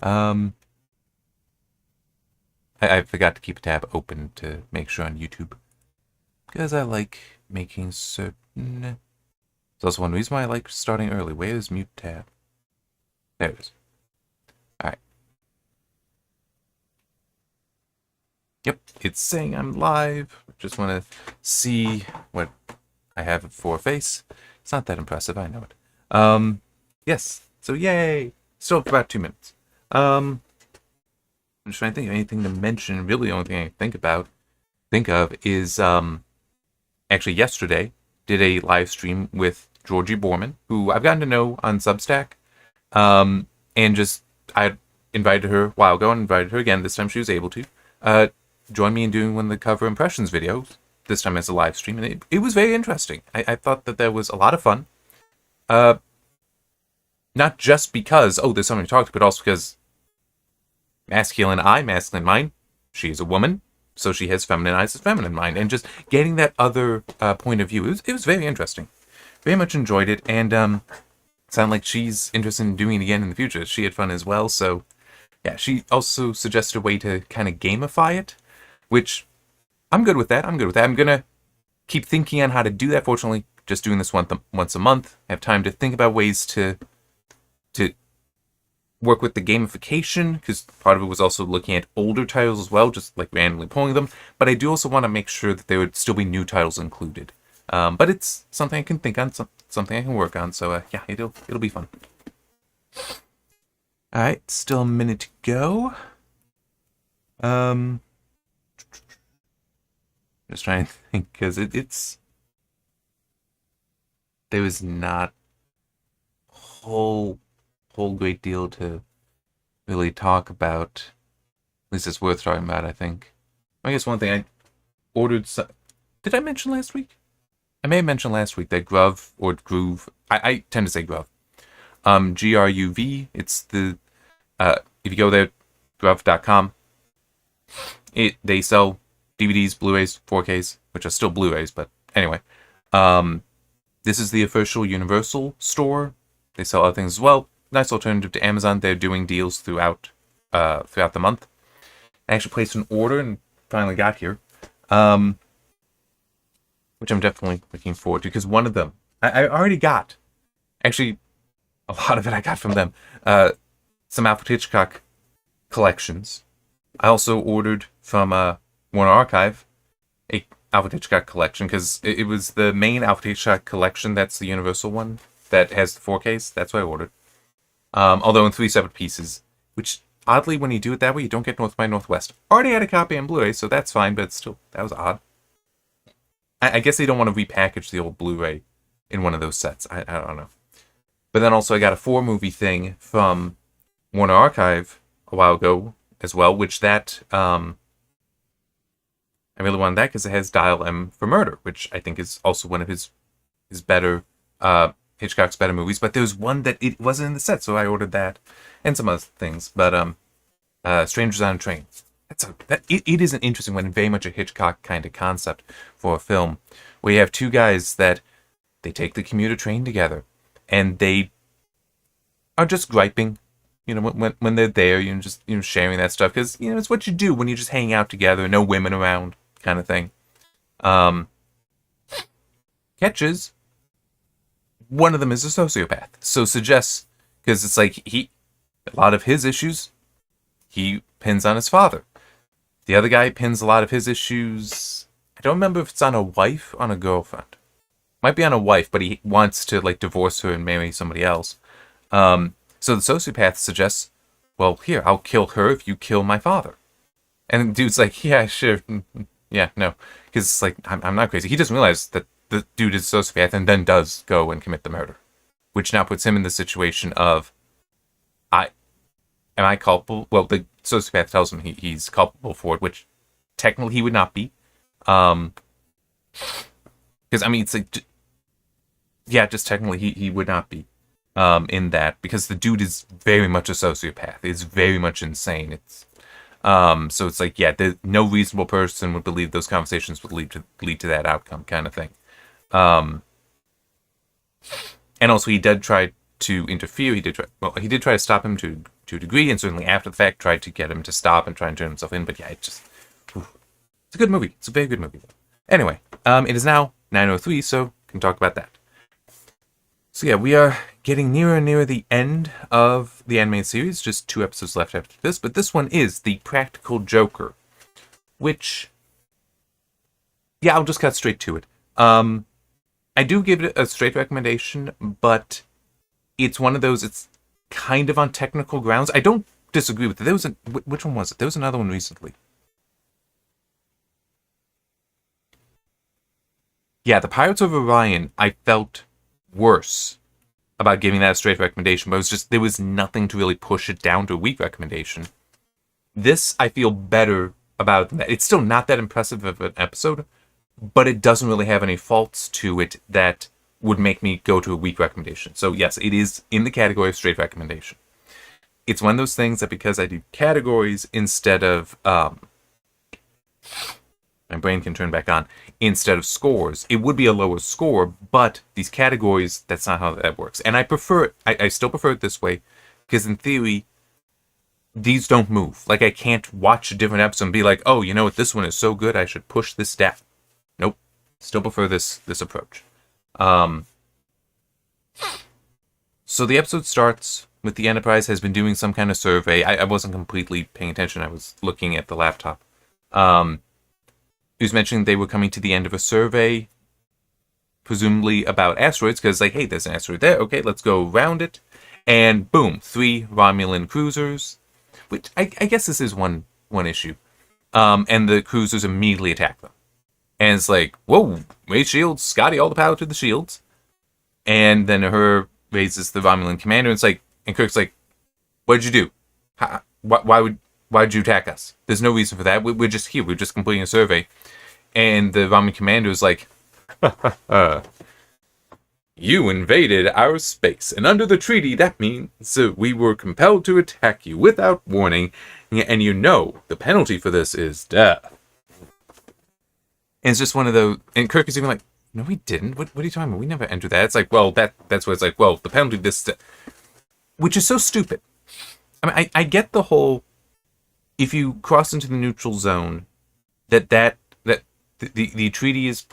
Um, I forgot to keep a tab open to make sure on YouTube. Because I like making certain... There's also one reason why I like starting early. Where's mute tab? There it is. Alright. Yep, it's saying I'm live. Just want to see what I have for a face. It's not that impressive, I know it. Yes. So yay! Still have about 2 minutes. I'm just trying to think of anything to mention. Really, the only thing I think of is actually yesterday did a live stream with Georgie Borman, who I've gotten to know on Substack. And just I invited her a while ago and invited her again. This time she was able to join me in doing one of the cover impressions videos. This time as a live stream, and it was very interesting. I thought that there was a lot of fun. Not just because, oh, there's something to talk to, but also because masculine mind, she is a woman, so she has feminine eyes as feminine mind, and just getting that other point of view, it was very interesting. Very much enjoyed it, and sounded like she's interested in doing it again in the future. She had fun as well, so yeah, she also suggested a way to kind of gamify it, which I'm good with that. I'm going to keep thinking on how to do that. Fortunately, just doing this once a month, I have time to think about ways to work with the gamification, because part of it was also looking at older titles as well, just like randomly pulling them. But I do also want to make sure that there would still be new titles included. But it's something I can think on, something I can work on. So yeah, it'll be fun. All right, still a minute to go. Just trying to think, because it's there was not a whole great deal to really talk about. At least it's worth talking about, I think. I guess one thing I ordered. Did I mention last week? I may have mentioned last week that Gruv or Groove. I tend to say Gruv. GRUV. It's the if you go there, gruv.com. They sell DVDs, Blu-rays, 4Ks, which are still Blu-rays, but anyway. This is the official Universal store. They sell other things as well. Nice alternative to Amazon. They're doing deals throughout the month. I actually placed an order and finally got here, which I'm definitely looking forward to, because one of them I already got. Actually, a lot of it I got from them. Some Alfred Hitchcock collections. I also ordered from Warner Archive a Alfred Hitchcock collection, because it was the main Alfred Hitchcock collection. That's the Universal one that has the 4Ks. That's what I ordered. Although in 3 separate pieces, which oddly, when you do it that way, you don't get North by Northwest. Already had a copy on Blu-ray, so that's fine, but still, that was odd. I guess they don't want to repackage the old Blu-ray in one of those sets. I don't know. But then also I got a 4-movie thing from Warner Archive a while ago as well, which that, I really wanted that because it has Dial M for Murder, which I think is also one of his better, Hitchcock's better movies. But there was one that it wasn't in the set, so I ordered that and some other things. But Strangers on a Train. It is an interesting one, and very much a Hitchcock kind of concept for a film, where you have two guys that they take the commuter train together, and they are just griping. You know, when they're there, just sharing that stuff, because it's what you do when you just hang out together, no women around, kind of thing. Catches. One of them is a sociopath, so suggests, because it's like a lot of his issues, he pins on his father. The other guy pins a lot of his issues. I don't remember if it's on a wife or on a girlfriend. Might be on a wife, but he wants to divorce her and marry somebody else. So the sociopath suggests, well, here, I'll kill her if you kill my father. And the dude's like, yeah, sure. Yeah, no. Because it's like, I'm not crazy. He doesn't realize that the dude is a sociopath and then does go and commit the murder. Which now puts him in the situation of, am I culpable? Well, the sociopath tells him he's culpable for it, which technically he would not be. Because, it's like, yeah, just technically he would not be. In that, because the dude is very much a sociopath. It's very much insane. It's so it's like, yeah, no reasonable person would believe those conversations would lead to that outcome, kind of thing. And also he did try to interfere. He did try to stop him to to a degree, and certainly after the fact tried to get him to stop and try and turn himself in. But yeah, it's a good movie. It's a very good movie. Anyway, it is now 9:03, so can talk about that. So yeah, we are getting nearer and nearer the end of the animated series. Just 2 episodes left after this, but this one is The Practical Joker, which, yeah, I'll just cut straight to it. I do give it a straight recommendation, but it's one of those, it's kind of on technical grounds. I don't disagree with it. Which one was it? There was another one recently. Yeah, The Pirates of Orion, I felt worse about giving that a straight recommendation, but it was just, there was nothing to really push it down to a weak recommendation. This, I feel better about than that. It's still not that impressive of an episode, but it doesn't really have any faults to it that would make me go to a weak recommendation. So yes, it is in the category of straight recommendation. It's one of those things that because I do categories instead of my brain can turn back on, instead of scores, it would be a lower score, but these categories, that's not how that works. And I prefer it, I still prefer it this way, because in theory, these don't move. Like, I can't watch a different episode and be like, oh, you know what, this one is so good, I should push this down. Nope. Still prefer this approach. So the episode starts with the Enterprise has been doing some kind of survey. I wasn't completely paying attention, I was looking at the laptop. He was mentioning they were coming to the end of a survey, presumably about asteroids, because like, hey, there's an asteroid there, okay, let's go around it. And boom, 3 Romulan cruisers, which I guess this is one issue. And the cruisers immediately attack them. And it's like, whoa, raise shields, Scotty, all the power to the shields. And then her raises the Romulan commander, and it's like, and Kirk's like, what did you do? Why'd you attack us? There's no reason for that. We're just here. We're just completing a survey. And the Romulan commander is like, you invaded our space. And under the treaty, that means we were compelled to attack you without warning. And you know the penalty for this is death. And it's just one of those... And Kirk is even like, no, we didn't. What are you talking about? We never entered that. It's like, well, that's what it's like. Well, the penalty of this... Which is so stupid. I mean, I get the whole... If you cross into the neutral zone, that the treaty is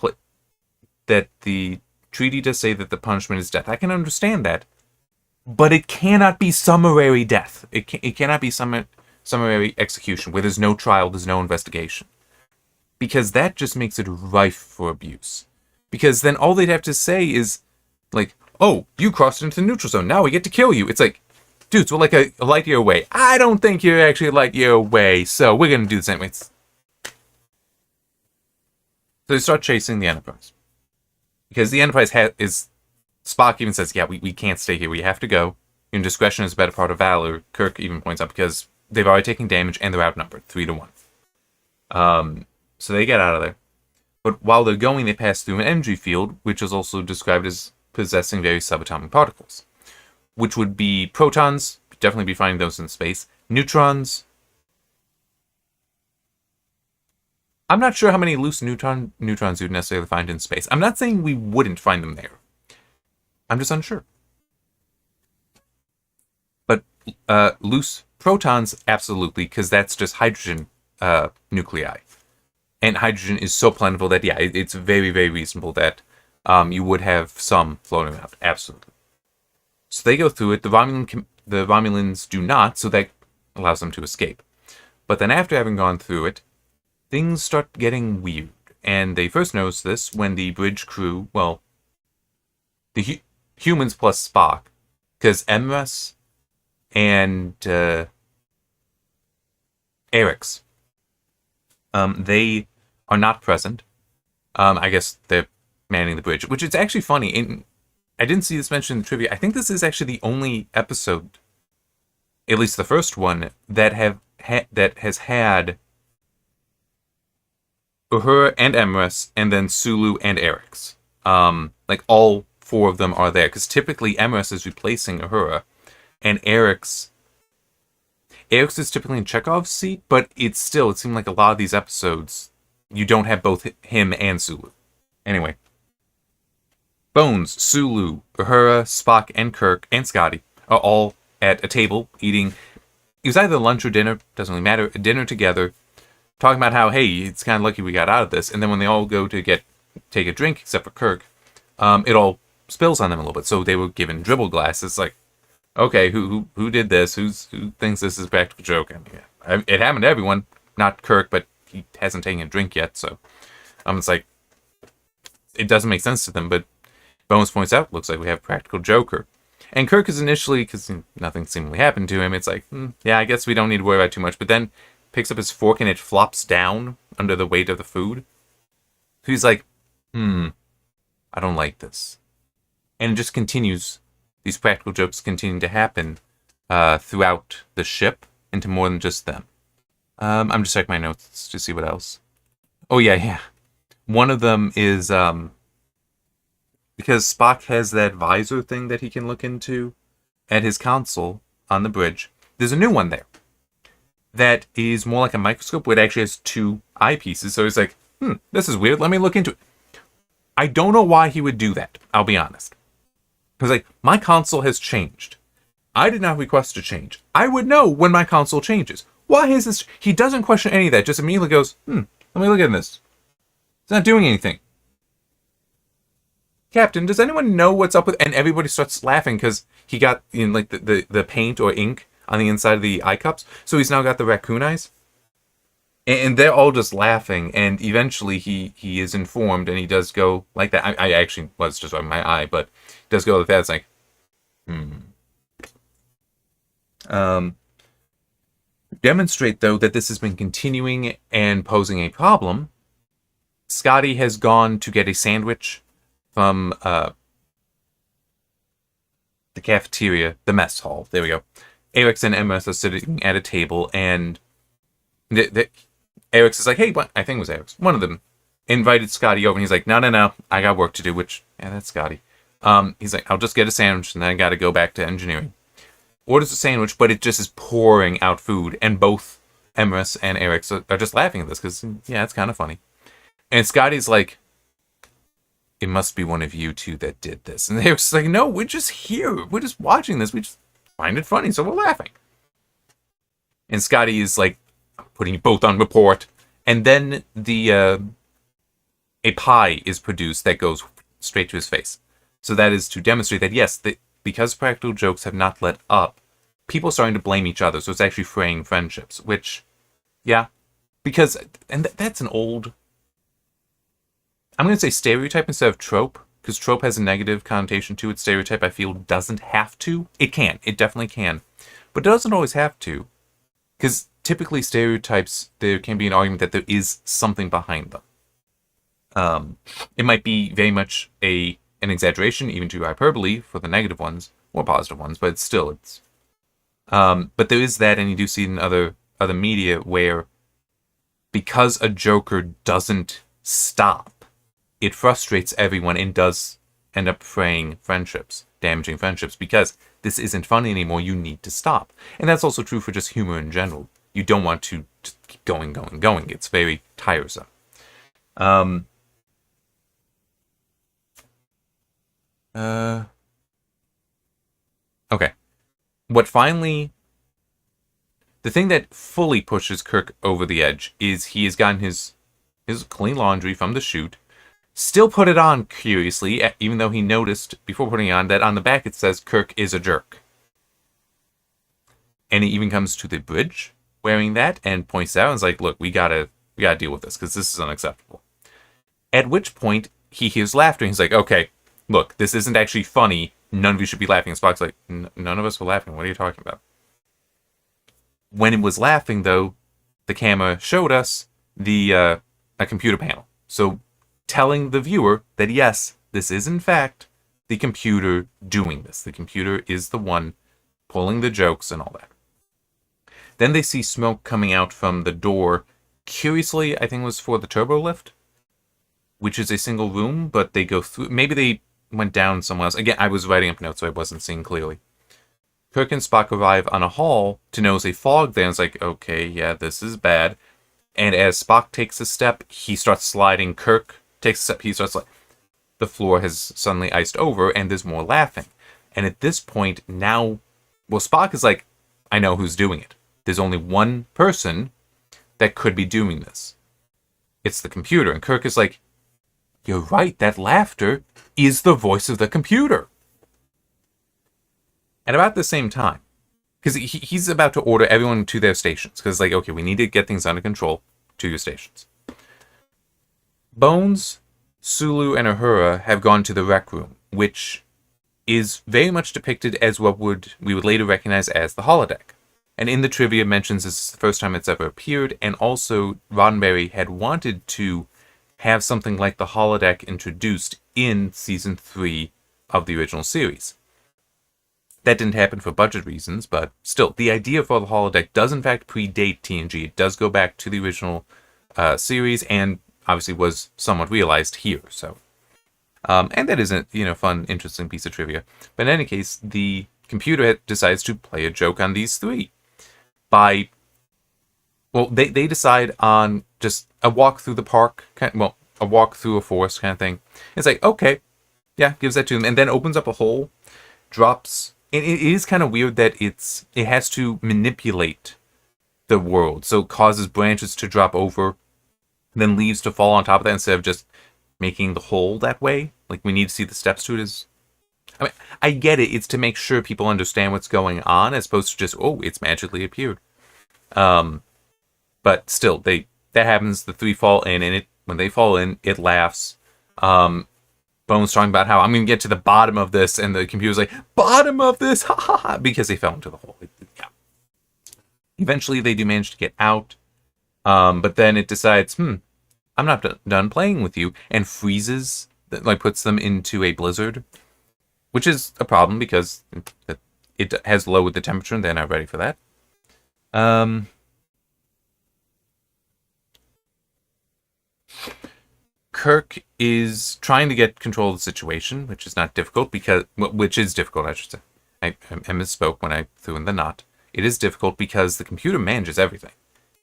that the treaty does say that the punishment is death. I can understand that, but it cannot be summary death. It cannot be summary execution where there's no trial, there's no investigation, because that just makes it rife for abuse. Because then all they'd have to say is like, "Oh, you crossed into the neutral zone. Now we get to kill you." It's like, dudes, we're like a light year away. I don't think you're actually a light year away, so we're going to do this anyway. So they start chasing the Enterprise. Because the Enterprise is... Spock even says, yeah, we can't stay here. We have to go. Discretion is a better part of valor. Kirk even points out because they've already taken damage and they're outnumbered, 3-1. So they get out of there. But while they're going, they pass through an energy field, which is also described as possessing various subatomic particles, which would be protons, definitely be finding those in space, neutrons. I'm not sure how many loose neutrons you'd necessarily find in space. I'm not saying we wouldn't find them there. I'm just unsure. But loose protons, absolutely, because that's just hydrogen nuclei. And hydrogen is so plentiful that, yeah, it's very, very reasonable that you would have some floating around. Absolutely. So they go through it. The Romulans do not, so that allows them to escape. But then after having gone through it, things start getting weird. And they first notice this when the bridge crew, well, the humans plus Spock, because Emrys and Eric's, they are not present. I guess they're manning the bridge, which is actually funny. I didn't see this mentioned in the trivia. I think this is actually the only episode, at least the first one, that has had Uhura and Emrys, and then Sulu and Eric's. Like all 4 of them are there, because typically Emrys is replacing Uhura, and Eric's is typically in Chekhov's seat, but it seemed like a lot of these episodes, you don't have both him and Sulu. Anyway. Bones, Sulu, Uhura, Spock, and Kirk, and Scotty are all at a table eating it was either lunch or dinner, doesn't really matter, dinner together, talking about how, hey, it's kind of lucky we got out of this. And then when they all go to take a drink, except for Kirk, it all spills on them a little bit. So they were given dribble glasses. Like, okay, who did this? Who thinks this is a practical joke? I mean, yeah, it happened to everyone, not Kirk, but he hasn't taken a drink yet. So it's like, it doesn't make sense to them. But Bones points out, looks like we have practical joker. And Kirk is initially, because nothing seemingly happened to him, it's like, yeah, I guess we don't need to worry about too much. But then picks up his fork and it flops down under the weight of the food. So he's like, I don't like this. And it just continues. These practical jokes continue to happen throughout the ship into more than just them. I'm just checking my notes to see what else. Oh, yeah. One of them is because Spock has that visor thing that he can look into at his console on the bridge. There's a new one there that is more like a microscope where it actually has two eyepieces. So he's like, this is weird. Let me look into it. I don't know why he would do that. I'll be honest. Because like, my console has changed. I did not request a change. I would know when my console changes. Why is this? He doesn't question any of that. Just immediately goes, let me look at this. It's not doing anything. Captain, does anyone know what's up with... And everybody starts laughing because he got like the paint or ink on the inside of the eye cups. So he's now got the raccoon eyes. And they're all just laughing. And eventually he is informed and he does go like that. I actually was just rubbing my eye, but he does go like that. It's like, demonstrate, though, that this has been continuing and posing a problem. Scotty has gone to get a sandwich from the cafeteria, the mess hall. There we go. Eric's and Emma are sitting at a table, and Eric's is like, hey, what? I think it was Eric's. One of them invited Scotty over, and he's like, no, I got work to do, which, yeah, that's Scotty. He's like, I'll just get a sandwich, and then I got to go back to engineering. Orders a sandwich, but it just is pouring out food, and both Emrys and Eric are just laughing at this, because, yeah, it's kind of funny. And Scotty's like, it must be one of you two that did this. And Eric's like, no, we're just here. We're just watching this. We just find it funny, so we're laughing. And Scotty is like, putting you both on report. And then a pie is produced that goes straight to his face. So that is to demonstrate that, yes, because practical jokes have not let up, people are starting to blame each other. So it's actually fraying friendships, which, yeah, because, and that's an old, I'm going to say stereotype instead of trope, because trope has a negative connotation to it. Stereotype, I feel, doesn't have to. It can. It definitely can. But it doesn't always have to. Because typically stereotypes, there can be an argument that there is something behind them. It might be very much an exaggeration, even to hyperbole for the negative ones, or positive ones, but it's... but there is that, and you do see it in other media, where because a joker doesn't stop, it frustrates everyone and does end up fraying friendships, damaging friendships, because this isn't funny anymore. You need to stop. And that's also true for just humor in general. You don't want to keep going. It's very tiresome. Okay. The thing that fully pushes Kirk over the edge is he has gotten his clean laundry from the chute, still put it on curiously, even though he noticed before putting it on that on the back it says Kirk is a jerk. And he even comes to the bridge wearing that and points out and is like, look, we gotta deal with this because this is unacceptable. At which point he hears laughter and he's like, okay, look, this isn't actually funny. None of you should be laughing. And Spock's like, none of us were laughing. What are you talking about? When it was laughing, though, the camera showed us a computer panel. So telling the viewer that, yes, this is, in fact, the computer doing this. The computer is the one pulling the jokes and all that. Then they see smoke coming out from the door. Curiously, I think it was for the turbo lift, which is a single room, but they go through. Maybe they went down somewhere else. Again, I was writing up notes, so I wasn't seeing clearly. Kirk and Spock arrive on a hall to notice a fog there, and it's like, okay, yeah, this is bad. And as Spock takes a step, he starts sliding. Kirk takes a step, he starts sliding. The floor has suddenly iced over, and there's more laughing. And at this point, now, well, Spock is like, I know who's doing it. There's only one person that could be doing this. It's the computer. And Kirk is like, you're right, that laughter is the voice of the computer. At about the same time, because he's about to order everyone to their stations, because like, okay, we need to get things under control, to your stations. Bones, Sulu, and Uhura have gone to the rec room, which is very much depicted as what we would later recognize as the holodeck. And in the trivia mentions this is the first time it's ever appeared, and also Roddenberry had wanted to have something like the holodeck introduced in season 3 of the original series. That didn't happen for budget reasons, but still, the idea for the holodeck does in fact predate TNG. It does go back to the original series, and obviously was somewhat realized here. So, and that isn't, fun, interesting piece of trivia. But in any case, the computer decides to play a joke on these three by, they decide on just a walk through the park, a walk through a forest kind of thing. It's like, okay, yeah, gives that to them, and then opens up a hole, drops. It is kind of weird that it has to manipulate the world, so it causes branches to drop over, then leaves to fall on top of that instead of just making the hole that way. Like, we need to see the steps to it. I get it. It's to make sure people understand what's going on, as opposed to just, it's magically appeared. But still, that happens. The three fall in, and when they fall in, it laughs. Bones talking about how I'm going to get to the bottom of this, and the computer's like, bottom of this, ha ha ha, because they fell into the hole. Yeah. Eventually, they do manage to get out, but then it decides, I'm not done playing with you, and freezes, puts them into a blizzard, which is a problem because it has lowered the temperature, and they're not ready for that. Kirk is trying to get control of the situation, which is not difficult which is difficult, I should say. I misspoke when I threw in the not. It is difficult because the computer manages everything.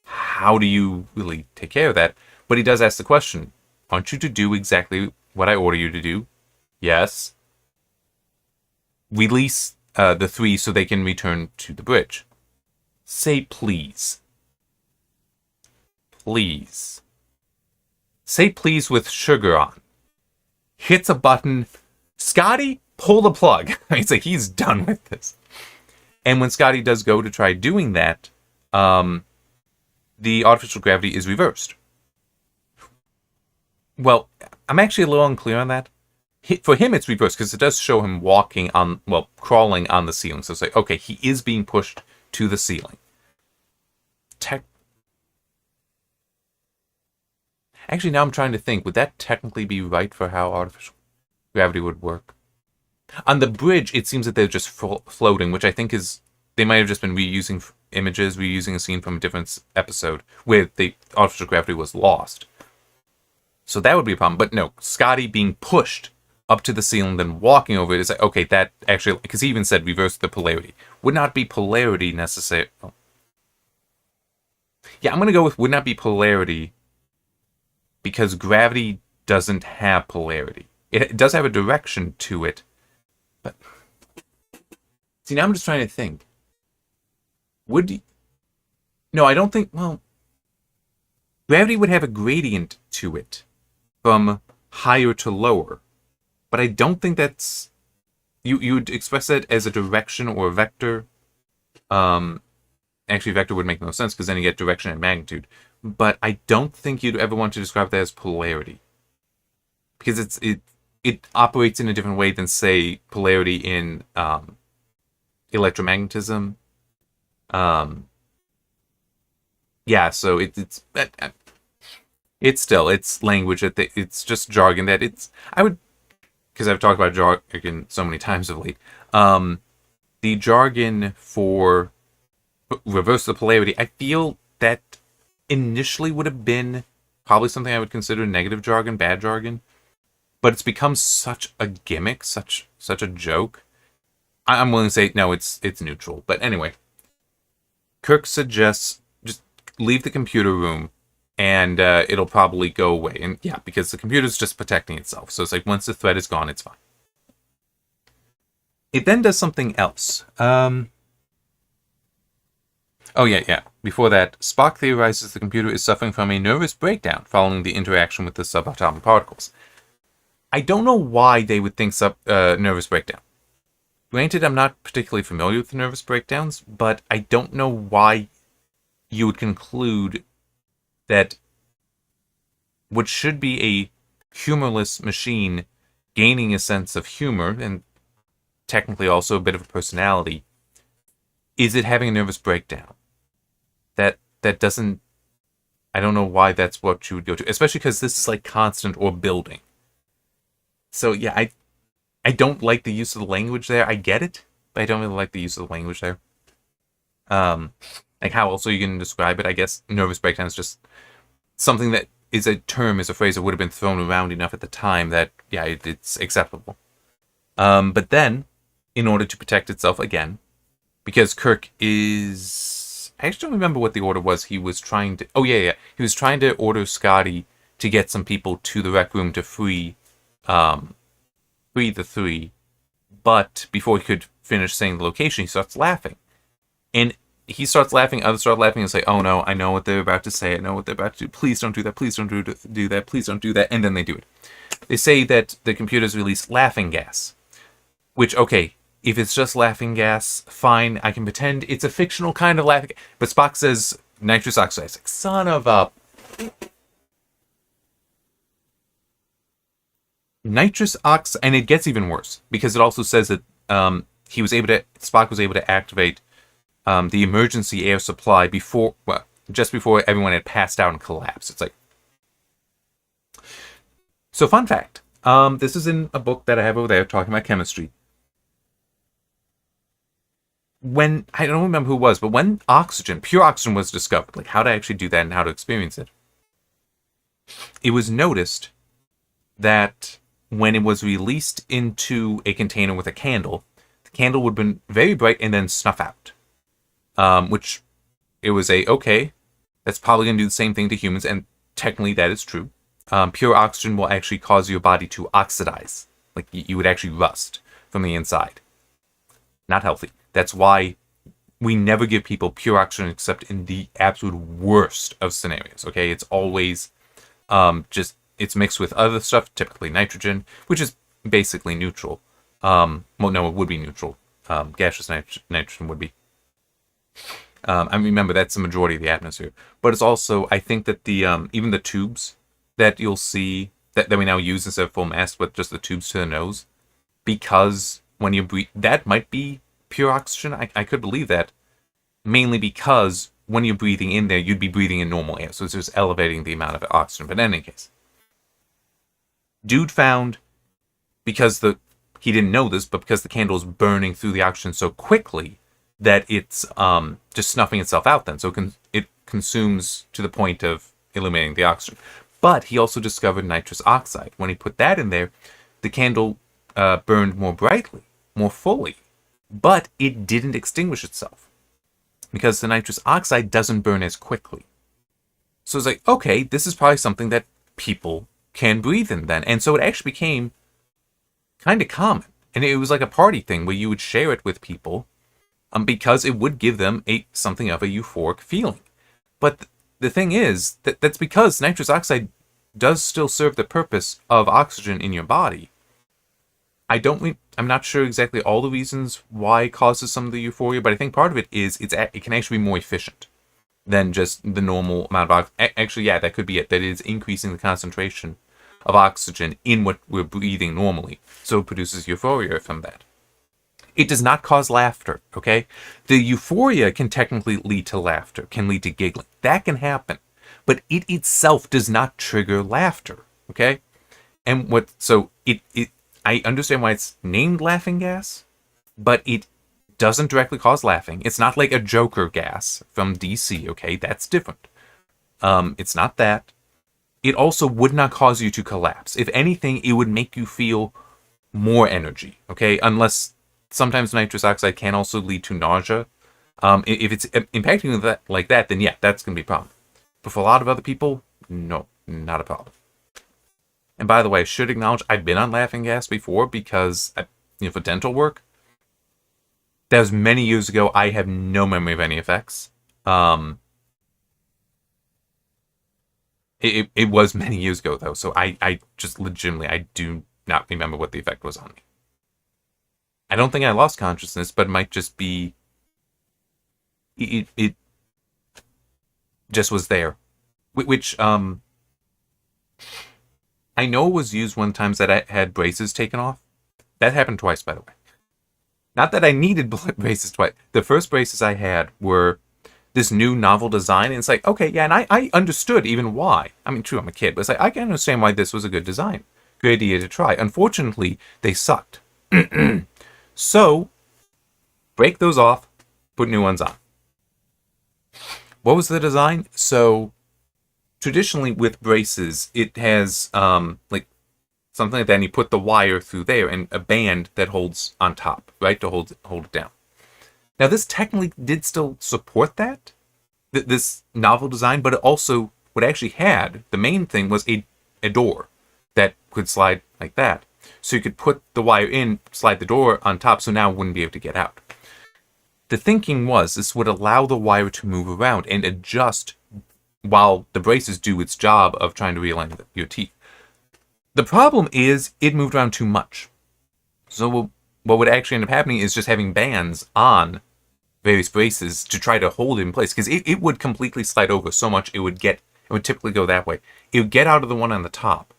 How do you really take care of that? But he does ask the question, aren't you to do exactly what I order you to do? Yes. Release the three so they can return to the bridge. Say please. Please. Say please with sugar on. Hits a button. Scotty, pull the plug. It's like he's done with this. And when Scotty does go to try doing that, the artificial gravity is reversed. Well, I'm actually a little unclear on that. For him, it's reversed because it does show him crawling on the ceiling. So it's like, okay, he is being pushed to the ceiling. Actually, now I'm trying to think, would that technically be right for how artificial gravity would work? On the bridge, it seems that they're just floating, which I think they might have just been reusing images, reusing a scene from a different episode where the artificial gravity was lost. So that would be a problem. But no, Scotty being pushed up to the ceiling, then walking over it is like, okay, that actually, because he even said reverse the polarity. Would not be polarity necessary. Oh. Yeah, I'm going to go with would not be polarity because gravity doesn't have polarity. It does have a direction to it, but see, now I'm just trying to think. No, I don't think, gravity would have a gradient to it from higher to lower, but I don't think that's, you would express it as a direction or a vector. Actually, vector would make no sense because then you get direction and magnitude. But I don't think you'd ever want to describe that as polarity. Because it operates in a different way than, say, polarity in electromagnetism. Yeah, so it's language. It's just jargon that because I've talked about jargon so many times of late. The jargon for reverse the polarity, I feel that initially would have been probably something I would consider negative jargon, bad jargon, but it's become such a gimmick, such a joke. I'm willing to say no, it's neutral. But anyway, Kirk suggests just leave the computer room, and it'll probably go away. And yeah, because the computer's just protecting itself. So it's like once the threat is gone, it's fine. It then does something else. Oh, yeah, yeah. Before that, Spock theorizes the computer is suffering from a nervous breakdown following the interaction with the subatomic particles. I don't know why they would think nervous breakdown. Granted, I'm not particularly familiar with the nervous breakdowns, but I don't know why you would conclude that what should be a humorless machine gaining a sense of humor and technically also a bit of a personality, is it having a nervous breakdown? That doesn't. I don't know why that's what you would go to, especially because this is like constant or building. So yeah, I don't like the use of the language there. I get it, but I don't really like the use of the language there. Like how else are you going to describe it? I guess nervous breakdown is just something that is a term, is a phrase that would have been thrown around enough at the time that yeah, it's acceptable. But then, in order to protect itself again, because Kirk is. I actually don't remember what the order was. He was trying to. Oh, yeah. He was trying to order Scotty to get some people to the rec room to free the three. But before he could finish saying the location, he starts laughing. And he starts laughing, others start laughing and say, oh no, I know what they're about to say. I know what they're about to do. Please don't do that. Please don't do that. Please don't do that. And then they do it. They say that the computers release laughing gas. Which, okay, if it's just laughing gas, fine. I can pretend it's a fictional kind of laughing gas. But Spock says nitrous oxide. It's like, son of a... Nitrous oxide... And it gets even worse. Because it also says that Spock was able to activate the emergency air supply just before everyone had passed out and collapsed. It's like... So, fun fact. This is in a book that I have over there talking about chemistry. When, I don't remember who it was, but when pure oxygen was discovered, like how to actually do that and how to experience it, it was noticed that when it was released into a container with a candle, the candle would have been very bright and then snuff out. Which, it was okay, that's probably going to do the same thing to humans, and technically that is true. Pure oxygen will actually cause your body to oxidize. Like, you would actually rust from the inside. Not healthy. That's why we never give people pure oxygen except in the absolute worst of scenarios, okay? It's always it's mixed with other stuff, typically nitrogen, which is basically neutral. Well, no, it would be neutral. Gaseous nitrogen would be. I remember that's the majority of the atmosphere. But it's also, I think that the even the tubes that you'll see, that we now use instead of full mask, but just the tubes to the nose, because when you breathe, that might be pure oxygen. I could believe that, mainly because when you're breathing in there, you'd be breathing in normal air, so it's just elevating the amount of oxygen. But in any case, dude found, because he didn't know this, but because the candle is burning through the oxygen so quickly that it's just snuffing itself out then, so it consumes to the point of eliminating the oxygen. But he also discovered nitrous oxide. When he put that in there, the candle burned more brightly, more fully, but it didn't extinguish itself because the nitrous oxide doesn't burn as quickly. So it's like, okay, this is probably something that people can breathe in then. And so it actually became kind of common. And it was like a party thing where you would share it with people because it would give them something of a euphoric feeling. But the thing is, that's because nitrous oxide does still serve the purpose of oxygen in your body. I'm not sure exactly all the reasons why it causes some of the euphoria, but I think part of it is it can actually be more efficient than just the normal amount of oxygen. Actually, yeah, that could be it. That is increasing the concentration of oxygen in what we're breathing normally. So it produces euphoria from that. It does not cause laughter, okay? The euphoria can technically lead to laughter, can lead to giggling. That can happen. But it itself does not trigger laughter, okay? And I understand why it's named laughing gas, but it doesn't directly cause laughing. It's not like a Joker gas from DC, okay? That's different. It's not that. It also would not cause you to collapse. If anything, it would make you feel more energy, okay? Unless sometimes nitrous oxide can also lead to nausea. If it's impacting that like that, then yeah, that's going to be a problem. But for a lot of other people, no, not a problem. And by the way, I should acknowledge I've been on laughing gas before because, for dental work. That was many years ago. I have no memory of any effects. Um, it was many years ago, though, so I just legitimately, I do not remember what the effect was on me. I don't think I lost consciousness, but it might just be... It just was there. Which, I know it was used one time that I had braces taken off. That happened twice, by the way. Not that I needed braces twice. The first braces I had were this new novel design, and it's like, okay, yeah, and I understood even why. I mean, true, I'm a kid, but it's like, I can understand why this was a good design. Good idea to try. Unfortunately, they sucked. So, break those off, put new ones on. What was the design? So, traditionally with braces, it has, like, something like that, and you put the wire through there, and a band that holds on top, right, to hold it down. Now, this technically did still support that, this novel design, but it also, what it actually had, the main thing was a door that could slide like that. So you could put the wire in, slide the door on top, so now it wouldn't be able to get out. The thinking was this would allow the wire to move around and adjust while the braces do its job of trying to realign your teeth. The problem is it moved around too much. So what would actually end up happening is just having bands on various braces to try to hold it in place, because it would completely slide over so much it would typically go that way. It would get out of the one on the top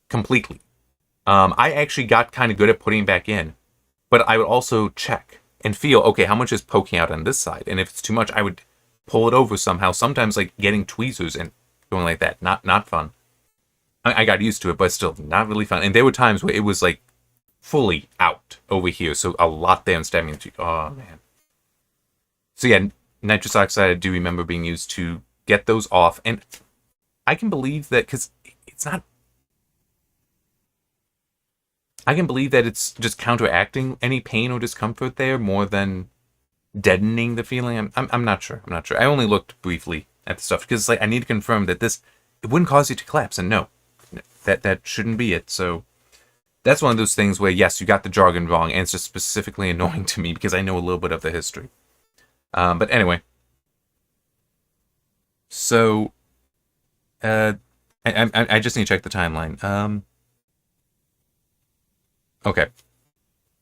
completely. I actually got kind of good at putting it back in, but I would also check and feel, okay, how much is poking out on this side? And if it's too much, I would pull it over somehow, sometimes like getting tweezers and going like that. Not fun. I got used to it, but still not really fun. And there were times where it was like fully out over here, so a lot there and stabbing into. Oh man. So yeah, nitrous oxide I do remember being used to get those off, and I can believe that because it's not. I can believe that it's just counteracting any pain or discomfort there more than deadening the feeling. I'm not sure. I only looked briefly at the stuff because it's like I need to confirm that it wouldn't cause you to collapse, and no, that shouldn't be it. So that's one of those things where yes, you got the jargon wrong, and it's just specifically annoying to me because I know a little bit of the history. But anyway, so I just need to check the timeline. Okay,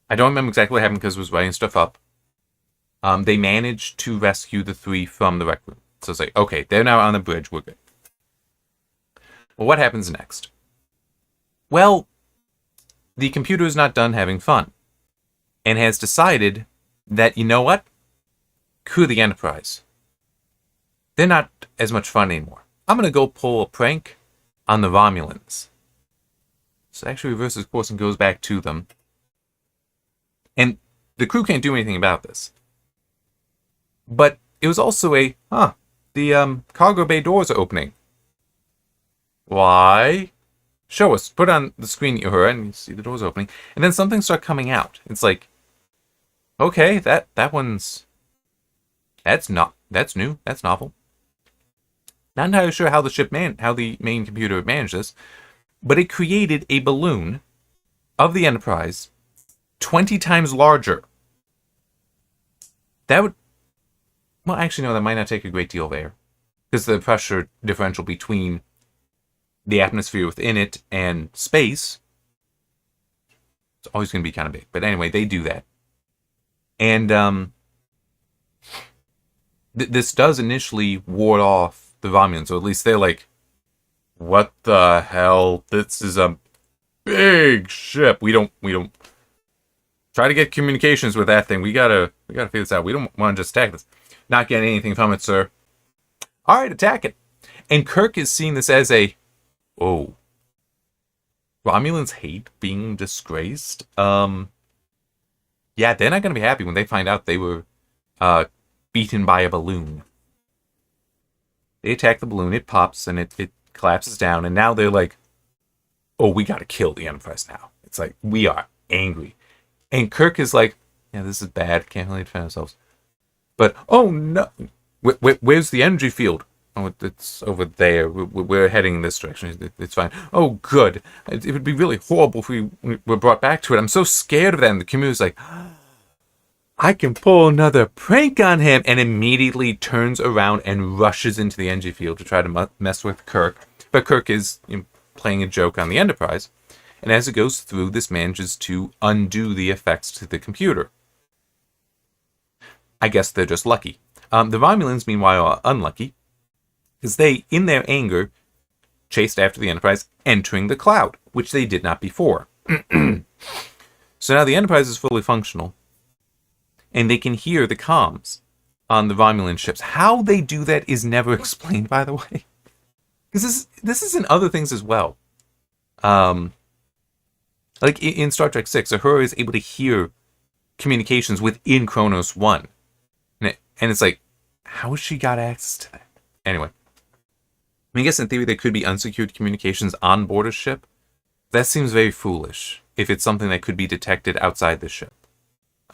I don't remember exactly what happened because I was writing stuff up. They managed to rescue the three from the rec room. So it's like, okay, they're now on the bridge, we're good. Well, what happens next? Well, the computer is not done having fun, and has decided that, you know what? Screw the Enterprise. They're not as much fun anymore. I'm going to go pull a prank on the Romulans. So it actually reverses course and goes back to them. And the crew can't do anything about this. But it was also the cargo bay doors are opening. Why? Show us. Put on the screen you heard, and you see the doors opening. And then something starts coming out. It's like, okay, that's new. That's novel. Not entirely sure how the main computer managed this, but it created a balloon of the Enterprise 20 times larger. That would... Well, actually, no, that might not take a great deal of air, because the pressure differential between the atmosphere within it and space, it's always going to be kind of big. But anyway, they do that. And this does initially ward off the Romulans, or at least they're like, what the hell? This is a big ship. We don't try to get communications with that thing. We gotta figure this out. We don't want to just attack this. Not getting anything from it, sir. All right, attack it. And Kirk is seeing this as Romulans hate being disgraced. Yeah, they're not gonna be happy when they find out they were beaten by a balloon. They attack the balloon, it pops, and it collapses down, and now they're like, oh, we gotta kill the Enterprise now. It's like, we are angry. And Kirk is like, yeah, this is bad, can't really defend ourselves. But, oh no, where's the energy field? Oh, it's over there. We're heading in this direction. It's fine. Oh, good. It would be really horrible if we were brought back to it. I'm so scared of that. And the community's like, I can pull another prank on him, and immediately turns around and rushes into the energy field to try to mess with Kirk. But Kirk is playing a joke on the Enterprise, and as it goes through, this manages to undo the effects to the computer. I guess they're just lucky. The Romulans, meanwhile, are unlucky, because they, in their anger, chased after the Enterprise, entering the cloud, which they did not before. So now the Enterprise is fully functional, and they can hear the comms on the Romulan ships. How they do that is never explained, by the way. Because this is in other things as well. Like in Star Trek 6, Uhura is able to hear communications within Kronos 1. And it's like, how has she got access to that? Anyway. I guess in theory there could be unsecured communications on board a ship. That seems very foolish if it's something that could be detected outside the ship.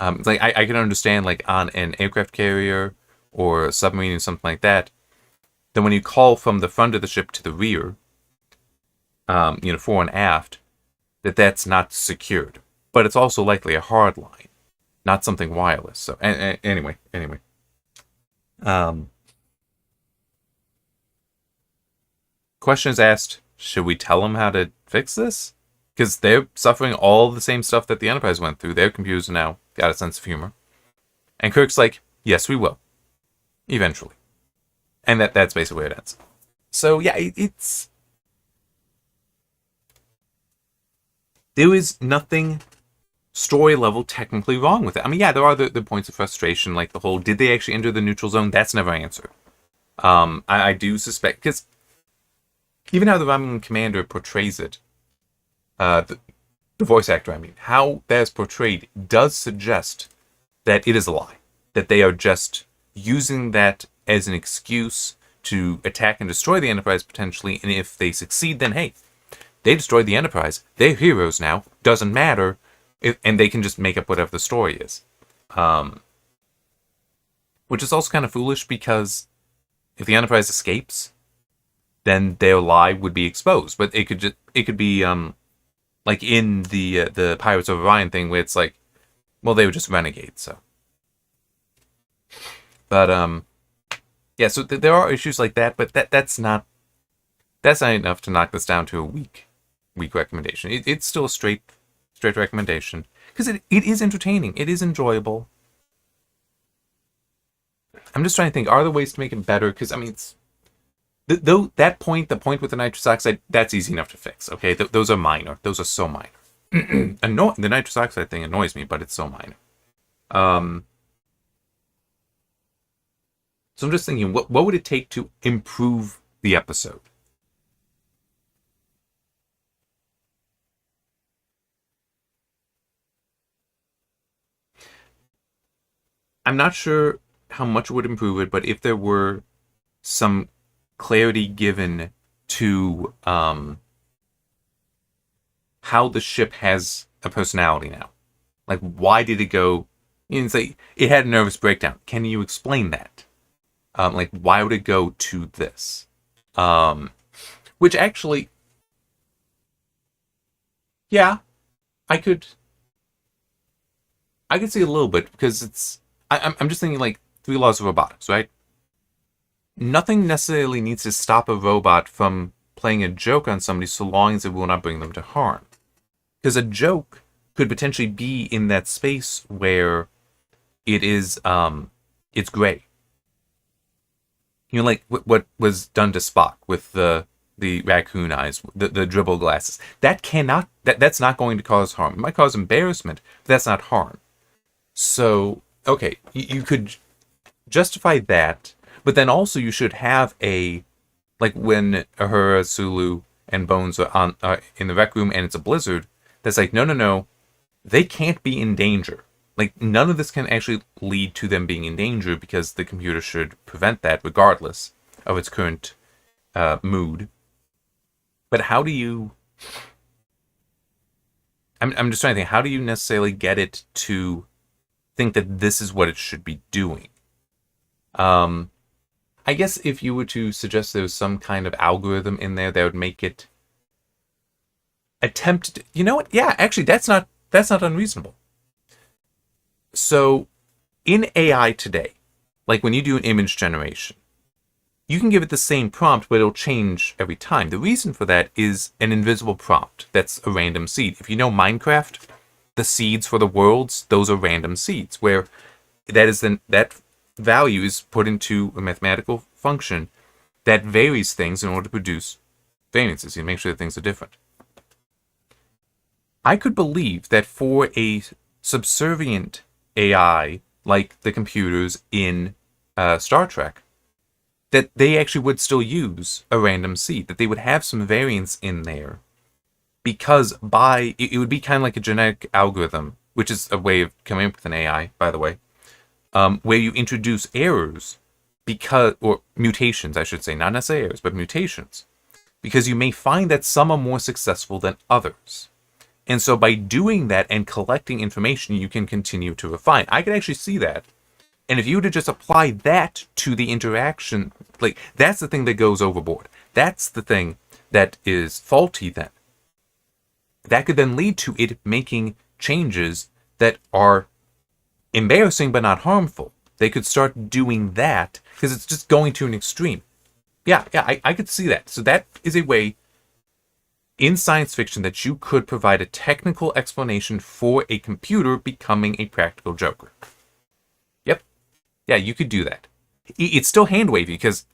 Like I can understand like on an aircraft carrier or a submarine or something like that. Then when you call from the front of the ship to the rear, fore and aft, that's not secured. But it's also likely a hard line, not something wireless. So anyway. Question is asked, should we tell them how to fix this? Because they're suffering all the same stuff that the Enterprise went through. Their computers now got a sense of humor. And Kirk's like, yes, we will. Eventually. And that's basically where it ends. So, yeah, it's... There is nothing story level technically wrong with it. I mean, yeah, there are the points of frustration, like the whole, did they actually enter the neutral zone? That's never answered. I do suspect, because even how the Romulan commander portrays it, the voice actor, I mean, how that's portrayed does suggest that it is a lie. That they are just using that as an excuse to attack and destroy the Enterprise potentially, and if they succeed, then hey, they destroyed the Enterprise. They're heroes now. Doesn't matter. And they can just make up whatever the story is. Which is also kind of foolish because if the Enterprise escapes, then their lie would be exposed. But it could be like in the Pirates of Orion thing where it's like, well, they were just renegades. So, but yeah. So there are issues like that, but that's not enough to knock this down to a weak recommendation. It's still a straight recommendation because it is entertaining. It is enjoyable. I'm just trying to think, are there ways to make it better? Because I mean, it's the point with the nitrous oxide, that's easy enough to fix. Okay, those are minor. Those are so minor. The nitrous oxide thing annoys me, but it's so minor. So I'm just thinking, what would it take to improve the episode? I'm not sure how much it would improve it, but if there were some clarity given to how the ship has a personality now. Like, why did it go... it's like, it had a nervous breakdown. Can you explain that? Like, why would it go to this? Which actually... Yeah, I could see a little bit, because it's... I'm just thinking, like, 3 laws of robotics, right? Nothing necessarily needs to stop a robot from playing a joke on somebody so long as it will not bring them to harm. Because a joke could potentially be in that space where it is, it's gray. Like what was done to Spock with the raccoon eyes, the dribble glasses. That's not going to cause harm. It might cause embarrassment, but that's not harm. So, okay, you could justify that, but then also you should have like when Uhura, Sulu, and Bones are in the rec room and it's a blizzard, that's like, no, they can't be in danger. Like, none of this can actually lead to them being in danger because the computer should prevent that regardless of its current mood. But how do you... I'm just trying to think, how do you necessarily get it to think that this is what it should be doing? I guess if you were to suggest there was some kind of algorithm in there that would make it attempt to... You know what? Yeah, actually, that's not unreasonable. So, In AI today, like when you do an image generation, you can give it the same prompt, but it'll change every time. The reason for that is an invisible prompt. That's a random seed. If you know Minecraft, the seeds for the worlds, those are random seeds, where that value is put into a mathematical function that varies things in order to produce variances. You make sure that things are different. I could believe that for a subservient AI like the computers in Star Trek, that they actually would still use a random seed, that they would have some variance in there, because it would be kind of like a genetic algorithm, which is a way of coming up with an AI, by the way, where you introduce errors or mutations, I should say, not necessarily errors, but mutations, because you may find that some are more successful than others. And so by doing that and collecting information, you can continue to refine. I can actually see that. And if you were to just apply that to the interaction, like, that's the thing that goes overboard. That's the thing that is faulty then. That could then lead to it making changes that are embarrassing but not harmful. They could start doing that because it's just going to an extreme. Yeah, I could see that. So that is a way in science fiction that you could provide a technical explanation for a computer becoming a practical joker. Yep. Yeah, you could do that. It's still hand wavy because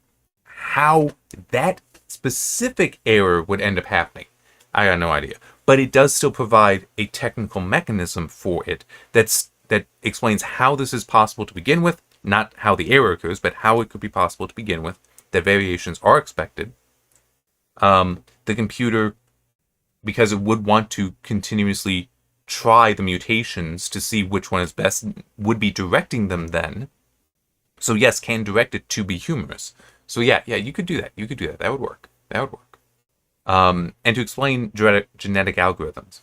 how that specific error would end up happening, I got no idea. But it does still provide a technical mechanism for it that explains how this is possible to begin with, not how the error occurs, but how it could be possible to begin with, that variations are expected. The computer, because it would want to continuously try the mutations to see which one is best, would be directing them then. So yes, can direct it to be humorous. So yeah, you could do that. You could do that. That would work. And to explain genetic algorithms.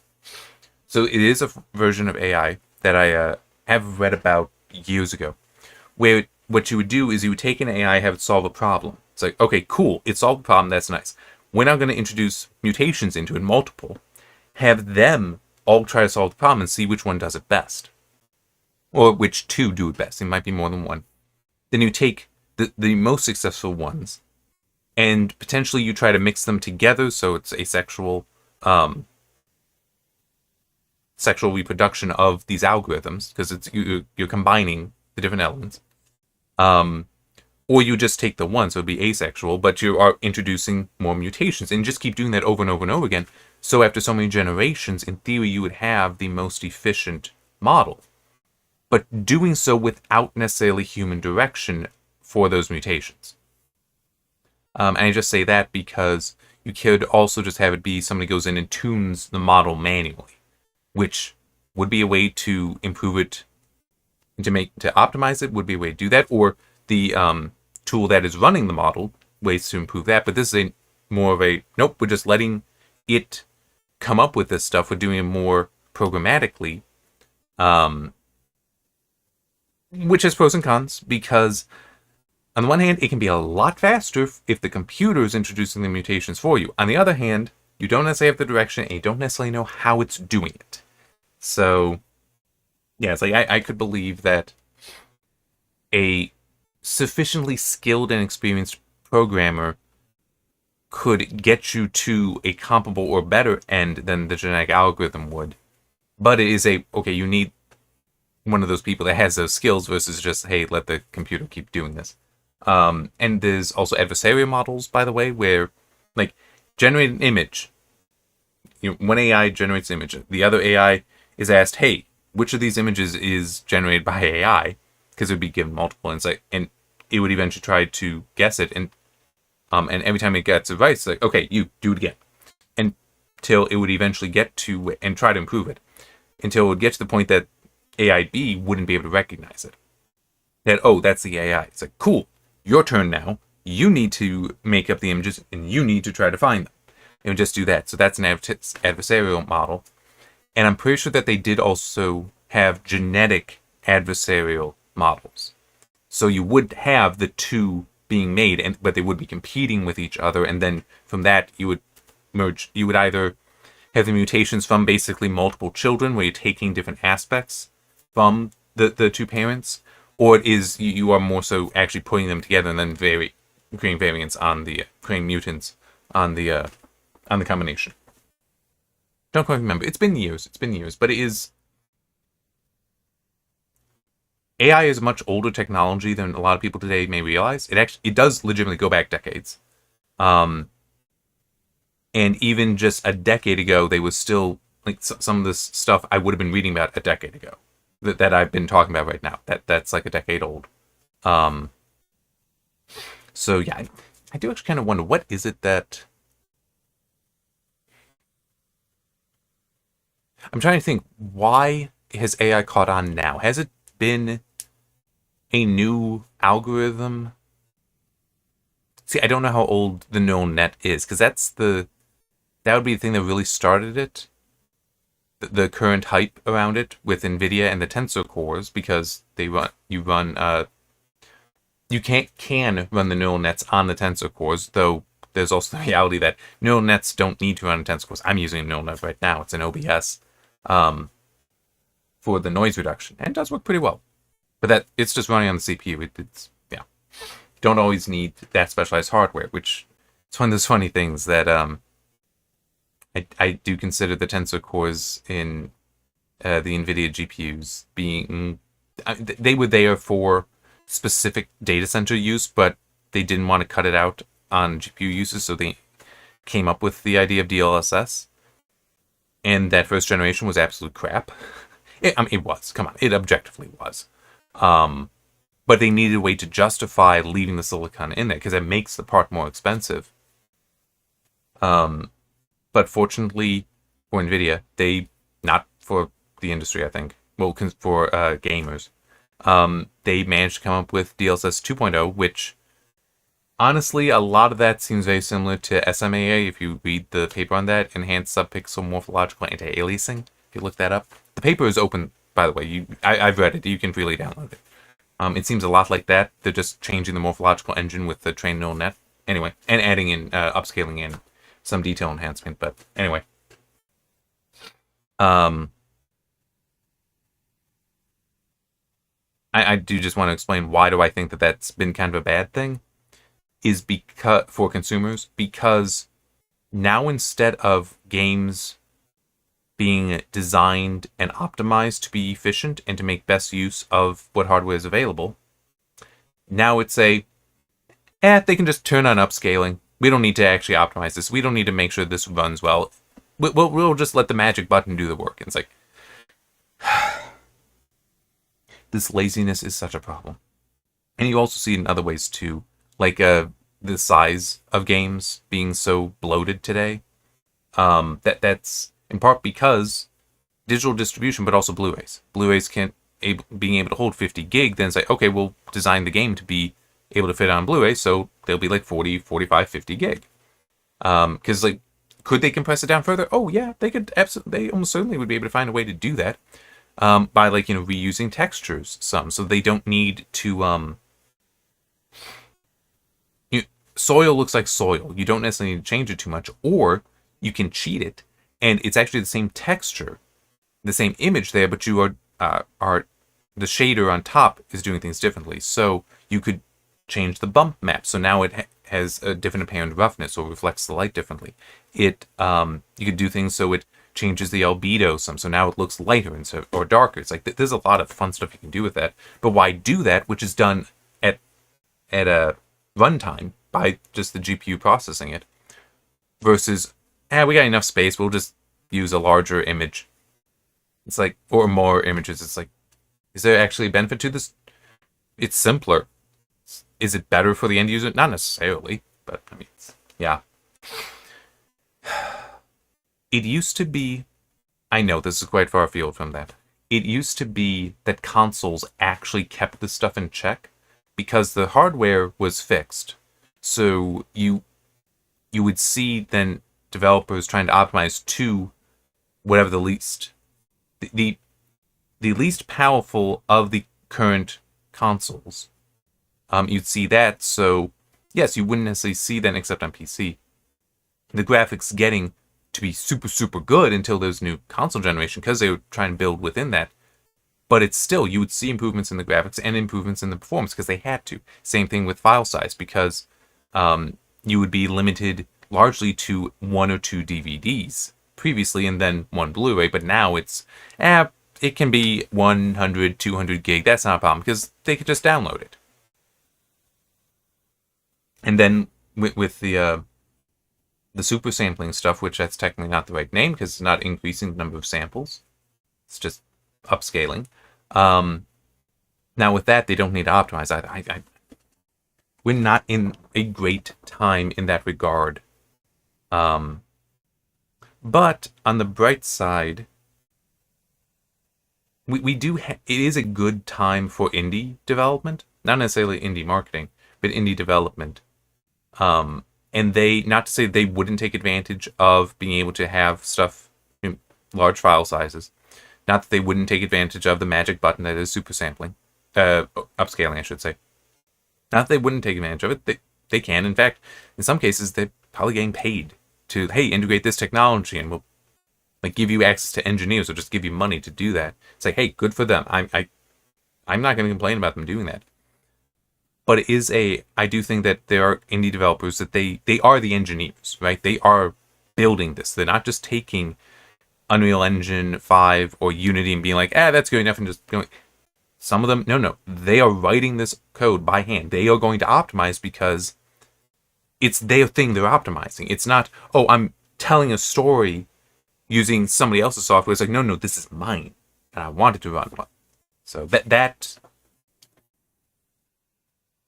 So it is a version of AI that I have read about years ago, where what you would do is you would take an AI, have it solve a problem. It's like, okay, cool, it solved the problem, that's nice. We're now going to introduce mutations into it, multiple, have them all try to solve the problem and see which one does it best. Or which two do it best. It might be more than one. Then you take the most successful ones, and potentially you try to mix them together so it's a sexual reproduction of these algorithms, because it's you're combining the different elements. Or you just take the one, so it'd be asexual, but you are introducing more mutations, and just keep doing that over and over and over again. So after so many generations, in theory, you would have the most efficient model, but doing so without necessarily human direction for those mutations. And I just say that because you could also just have it be somebody goes in and tunes the model manually, which would be a way to improve it, to optimize it, would be a way to do that, or the tool that is running the model, ways to improve that. But this is more of a, nope, we're just letting it come up with this stuff. We're doing it more programmatically, which has pros and cons, because on the one hand, it can be a lot faster if the computer is introducing the mutations for you. On the other hand, you don't necessarily have the direction, and you don't necessarily know how it's doing it. So, yeah, it's like I could believe that a sufficiently skilled and experienced programmer could get you to a comparable or better end than the genetic algorithm would. But it is you need one of those people that has those skills versus just, hey, let the computer keep doing this. And there's also adversarial models, by the way, where, like, generate an image. One AI generates an image. The other AI is asked, hey, which of these images is generated by AI? Because it would be given multiple insight, and it would eventually try to guess it, and every time it gets it right, it's like, okay, you do it again, until it would eventually get to and try to improve it, until it would get to the point that AI B wouldn't be able to recognize it. That, oh, that's the AI. It's like, cool, your turn now. You need to make up the images, and you need to try to find them. It would just do that. So that's an adversarial model. And I'm pretty sure that they did also have genetic adversarial models. So you would have the two being made, but they would be competing with each other, and then from that you would merge. You would either have the mutations from basically multiple children, where you're taking different aspects from the two parents, or it is you are more so actually putting them together and then creating variants on creating mutants on the combination. Don't quite remember. It's been years, but it is. AI is a much older technology than a lot of people today may realize. It does legitimately go back decades. And even just a decade ago, they was still like some of this stuff I would have been reading about a decade ago that I've been talking about right now. That's like a decade old. So yeah, I do actually kind of wonder, what is it that I'm trying to think, why has AI caught on now? Has it been a new algorithm? See, I don't know how old the neural net is, because that would be the thing that really started it. The current hype around it with NVIDIA and the tensor cores, because you can run the neural nets on the tensor cores, though there's also the reality that neural nets don't need to run on tensor cores. I'm using a neural net right now. It's an OBS for the noise reduction, and it does work pretty well. But it's just running on the CPU. It's you don't always need that specialized hardware, which it's one of those funny things that I do consider the tensor cores in the NVIDIA GPUs being they were there for specific data center use, but they didn't want to cut it out on GPU uses, so they came up with the idea of DLSS. And that first generation was absolute crap. It was. Come on, it objectively was. But they needed a way to justify leaving the silicon in there because it makes the part more expensive. But fortunately for NVIDIA, not for the industry, I think, well, for gamers, they managed to come up with DLSS 2.0, which honestly, a lot of that seems very similar to SMAA. If you read the paper on that, Enhanced Subpixel Morphological Anti-Aliasing, if you look that up. The paper is open, by the way. I've read it. You can freely download it. It seems a lot like that. They're just changing the morphological engine with the trained neural net. Anyway, and adding in upscaling and some detail enhancement. But anyway. I do just want to explain why do I think that that's been kind of a bad thing. Is because for consumers, because now instead of games being designed and optimized to be efficient and to make best use of what hardware is available, now it's they can just turn on upscaling. We don't need to actually optimize this. We don't need to make sure this runs well. We'll just let the magic button do the work. And it's like, this laziness is such a problem. And you also see it in other ways too. Like the size of games being so bloated today. That's in part because digital distribution, but also Blu-rays. Blu-rays being able to hold 50 gig, then it's like, okay, we'll design the game to be able to fit on Blu-ray, so they'll be like 40, 45, 50 gig. Because like, could they compress it down further? Oh yeah, they could absolutely. They almost certainly would be able to find a way to do that by like reusing textures some, so they don't need to. Soil looks like soil. You don't necessarily need to change it too much, or you can cheat it, and it's actually the same texture, the same image there, but you are the shader on top is doing things differently. So you could change the bump map, so now it has a different apparent roughness or reflects the light differently. You could do things so it changes the albedo some, so now it looks lighter or darker. It's like there's a lot of fun stuff you can do with that. But why do that, which is done at a runtime by just the GPU processing it, versus we got enough space, we'll just use a larger image. It's like, or more images. It's like, is there actually a benefit to this? It's simpler. Is it better for the end user? Not necessarily, but I mean, yeah. It used to be, I know this is quite far afield from that. It used to be that consoles actually kept this stuff in check because the hardware was fixed. So you would see then developers trying to optimize to whatever the least powerful of the current consoles. You'd see that, so yes, you wouldn't necessarily see that except on PC. The graphics getting to be super, super good until there's new console generation, because they were trying to build within that. but it's still, you would see improvements in the graphics and improvements in the performance because they had to. Same thing with file size, because you would be limited largely to 1 or 2 DVDs previously, and then 1 Blu-ray, but now it can be 100, 200 gig. That's not a problem because they could just download it. And then with the super sampling stuff, which that's technically not the right name because it's not increasing the number of samples, it's just upscaling. Now with that, they don't need to optimize. We're not in a great time in that regard. But on the bright side, we do. It is a good time for indie development, not necessarily indie marketing, but indie development. And they, not to say they wouldn't take advantage of being able to have stuff in large file sizes. Not that they wouldn't take advantage of the magic button that is super sampling, upscaling, I should say. Not that they wouldn't take advantage of it. They can. In fact, in some cases, they're probably getting paid to, hey, integrate this technology, and we'll give you access to engineers, or just give you money to do that. It's like, hey, good for them. I'm not going to complain about them doing that. But it is I do think that there are indie developers that they are the engineers, right? They are building this. They're not just taking Unreal Engine 5 or Unity and being like, that's good enough, and just going. Some of them, no, they are writing this code by hand. They are going to optimize because it's their thing they're optimizing. It's not, I'm telling a story using somebody else's software. It's like, no, this is mine, and I want it to run well. So that's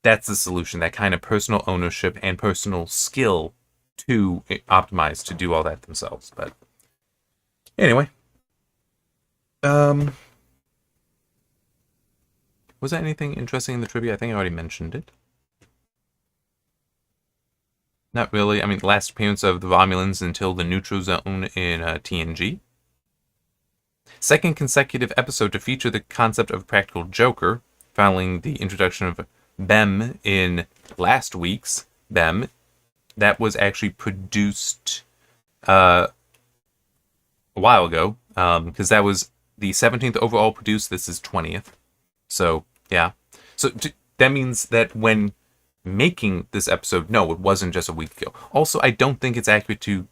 the solution, that kind of personal ownership and personal skill to optimize, to do all that themselves. But anyway, was there anything interesting in the trivia? I think I already mentioned it. Not really. I mean, last appearance of the Romulans until the Neutral Zone in TNG. Second consecutive episode to feature the concept of Practical Joker, following the introduction of BEM in last week's BEM. That was actually produced a while ago, because that was the 17th overall produced. This is 20th. So, yeah. So that means that when making this episode, no, it wasn't just a week ago. Also, I don't think it's accurate to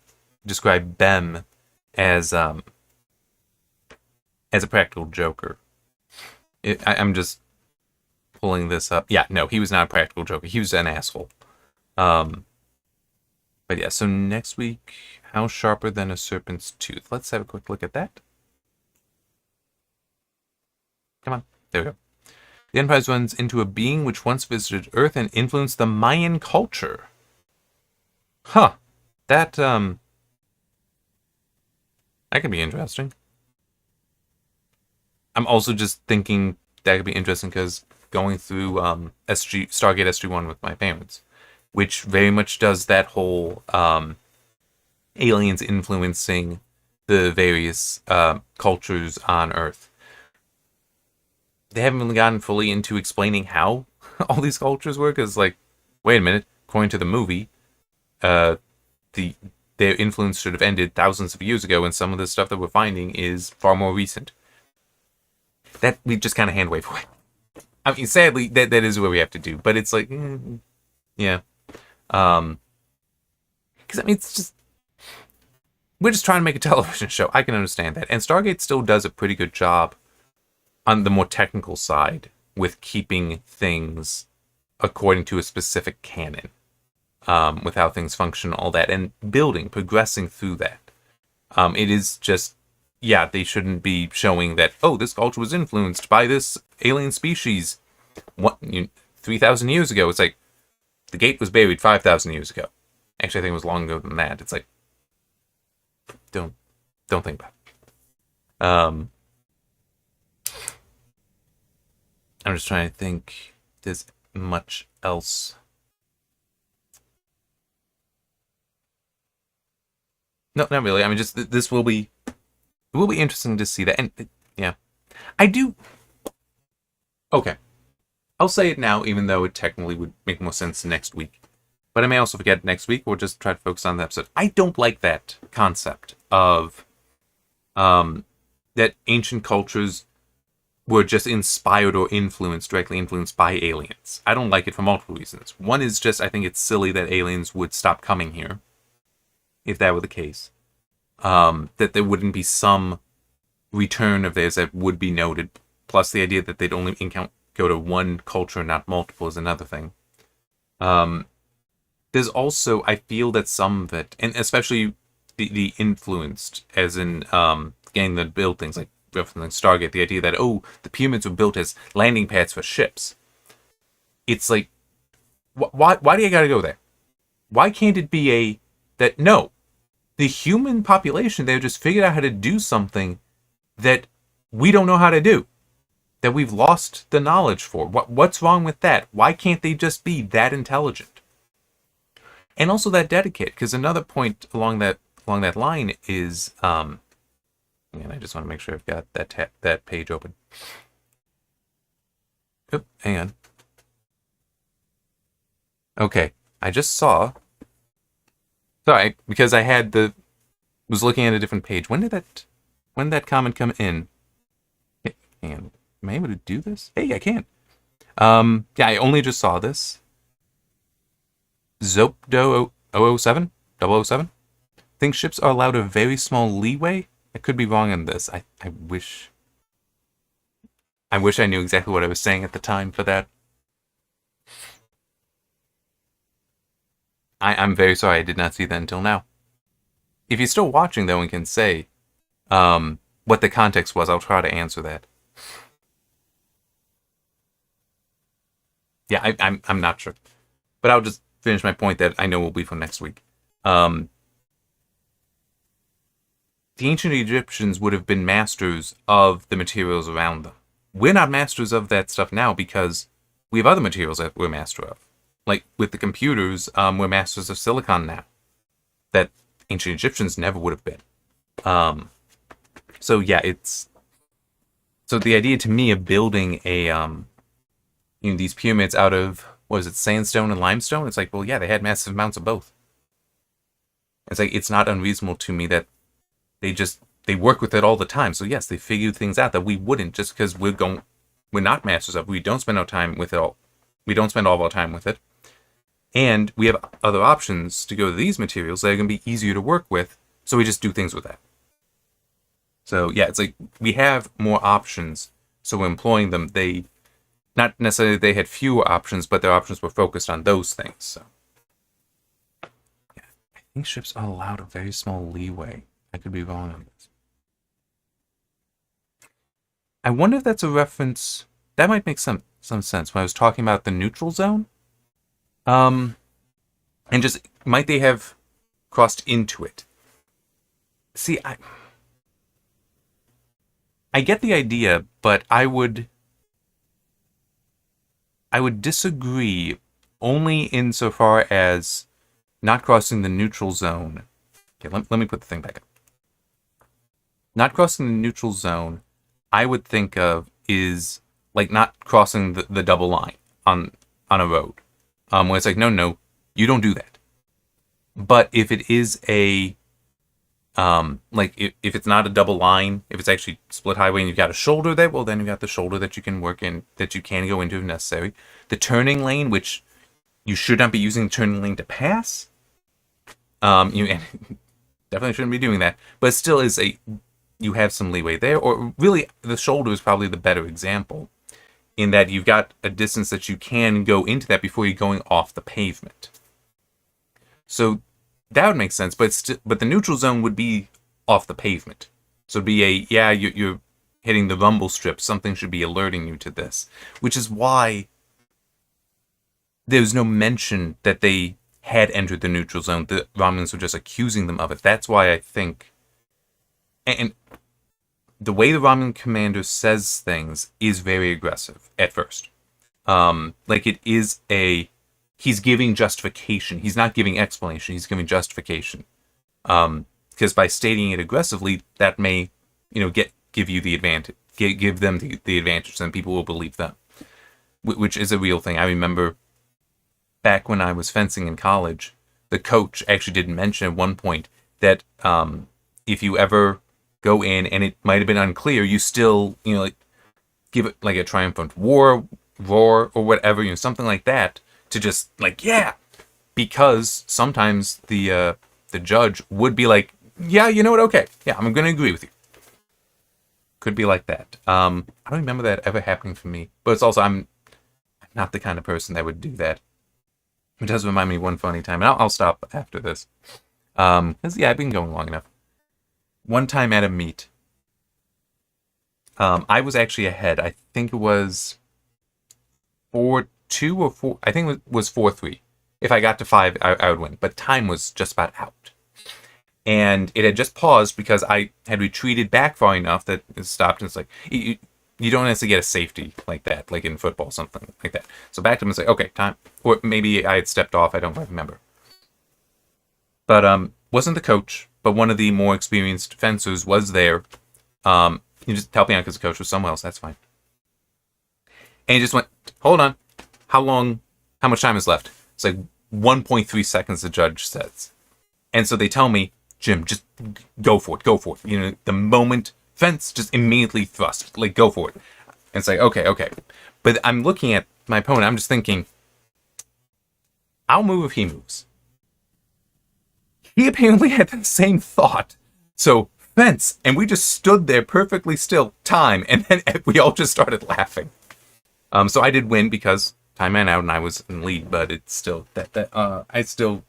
describe BEM as a Practical Joker. I'm just pulling this up. Yeah, no, he was not a Practical Joker. He was an asshole. But yeah, so next week, how sharper than a serpent's tooth? Let's have a quick look at that. Come on. There we go. The Enterprise runs into a being which once visited Earth and influenced the Mayan culture. Huh. That could be interesting. I'm also just thinking that could be interesting because going through Stargate SG-1 with my parents, which very much does that whole aliens influencing the various cultures on Earth. They haven't really gotten fully into explaining how all these cultures work. Because, like, wait a minute, according to the movie, their influence should have ended thousands of years ago, and some of the stuff that we're finding is far more recent. That we just kind of hand wave away. I mean, sadly, that is what we have to do. But it's like, yeah, because I mean, it's just, we're just trying to make a television show. I can understand that, and Stargate still does a pretty good job on the more technical side with keeping things according to a specific canon, with how things function, all that, and progressing through that. It is just, yeah, they shouldn't be showing that, this culture was influenced by this alien species 3,000 years ago. It's like, the gate was buried 5,000 years ago. Actually, I think it was longer than that. It's like, don't think about it. I'm just trying to think if there's much else. No, not really. I mean, just this will be interesting to see that. And yeah, I do. Okay, I'll say it now, even though it technically would make more sense next week. But I may also forget next week, or just try to focus on the episode. I don't like that concept of that ancient cultures were just inspired or influenced, directly influenced by aliens. I don't like it for multiple reasons. One is just I think it's silly that aliens would stop coming here, if that were the case. That there wouldn't be some return of theirs that would be noted. Plus the idea that they'd only go to one culture, not multiple, is another thing. There's also, I feel that some of it, and especially the influenced, as in getting the build things like referencing Stargate, the idea that, oh, the pyramids were built as landing pads for ships. It's like, why do you gotta go there? Why can't it be no, the human population there just figured out how to do something that we don't know how to do, that we've lost the knowledge for. What's wrong with that? Why can't they just be that intelligent? And also that dedicated, because another point along that line is, and I just want to make sure I've got that page open. Oop, hang on. Okay, I just saw. Sorry, because I was looking at a different page. When did that comment come in? Hang on. Am I able to do this? Hey, I can. Yeah, I only just saw this. Zopdo 007? 007? Thinks ships are allowed a very small leeway? I could be wrong on this. I wish I knew exactly what I was saying at the time for that. I'm very sorry I did not see that until now. If you're still watching, though, and can say what the context was, I'll try to answer that. Yeah, I'm not sure. But I'll just finish my point that I know will be for next week. The ancient Egyptians would have been masters of the materials around them. We're not masters of that stuff now because we have other materials that we're master of. Like with the computers, we're masters of silicon now. That ancient Egyptians never would have been. So yeah, so the idea to me of building these pyramids out of, what is it, sandstone and limestone? It's like, well, yeah, they had massive amounts of both. It's like, it's not unreasonable to me that they work with it all the time. So yes, they figure things out that we wouldn't just because we're not masters of it. We don't spend our time with it all. We don't spend all of our time with it. And we have other options to go to these materials that are going to be easier to work with. So we just do things with that. So yeah, it's like we have more options. So we're employing them. Not necessarily they had fewer options, but their options were focused on those things. So yeah, I think ships are allowed a very small leeway. I could be wrong on this. I wonder if that's a reference. That might make some sense when I was talking about the neutral zone. And just might they have crossed into it? See, I get the idea, but I would disagree only insofar as not crossing the neutral zone. Okay, let me put the thing back up. Not crossing the neutral zone, I would think of is like not crossing the double line on a road. Where it's like, no, you don't do that. But if it is if it's not a double line, if it's actually split highway and you've got a shoulder there, well, then you've got the shoulder that you can work in, that you can go into if necessary. The turning lane, which you should not be using the turning lane to pass. You definitely shouldn't be doing that. But it still is you have some leeway there. Or really, the shoulder is probably the better example, in that you've got a distance that you can go into that before you're going off the pavement. So that would make sense, but the neutral zone would be off the pavement. So it'd be you're hitting the rumble strip. Something should be alerting you to this, which is why there's no mention that they had entered the neutral zone. The Romulans were just accusing them of it. That's why I think, and the way the Romulan commander says things is very aggressive at first. He's giving justification. He's not giving explanation. He's giving justification. Because by stating it aggressively, that may, give you the advantage, give them the advantage, and people will believe them, which is a real thing. I remember back when I was fencing in college, the coach actually did mention at one point that if you ever go in and it might have been unclear, you still, give it like a triumphant roar or whatever, something like that, to just like, yeah, because sometimes the judge would be like, yeah, you know what, okay, yeah, I'm gonna agree with you. Could be like that. I don't remember that ever happening for me, but it's also I'm not the kind of person that would do that. It does remind me of one funny time, and I'll stop after this. Because yeah, I've been going long enough. One time at a meet, I was actually ahead. I think it was 4-2 or 4. I think it was 4-3. If I got to 5, I would win. But time was just about out. And it had just paused because I had retreated back far enough that it stopped. And it's like, you don't necessarily get a safety like that, like in football, something like that. So back to him and say, okay, time. Or maybe I had stepped off. I don't remember. But wasn't the coach, but one of the more experienced fencers was there. He just helped me out because the coach was somewhere else. That's fine. And he just went, hold on. How much time is left? It's like 1.3 seconds, the judge says. And so they tell me, Jim, just go for it. The moment fence, just immediately thrust. Like, go for it. And it's like, okay. But I'm looking at my opponent. I'm just thinking, I'll move if he moves. He apparently had the same thought. So, fence. And we just stood there perfectly still. Time. And then we all just started laughing. So I did win because time ran out and I was in lead. But it's still, I still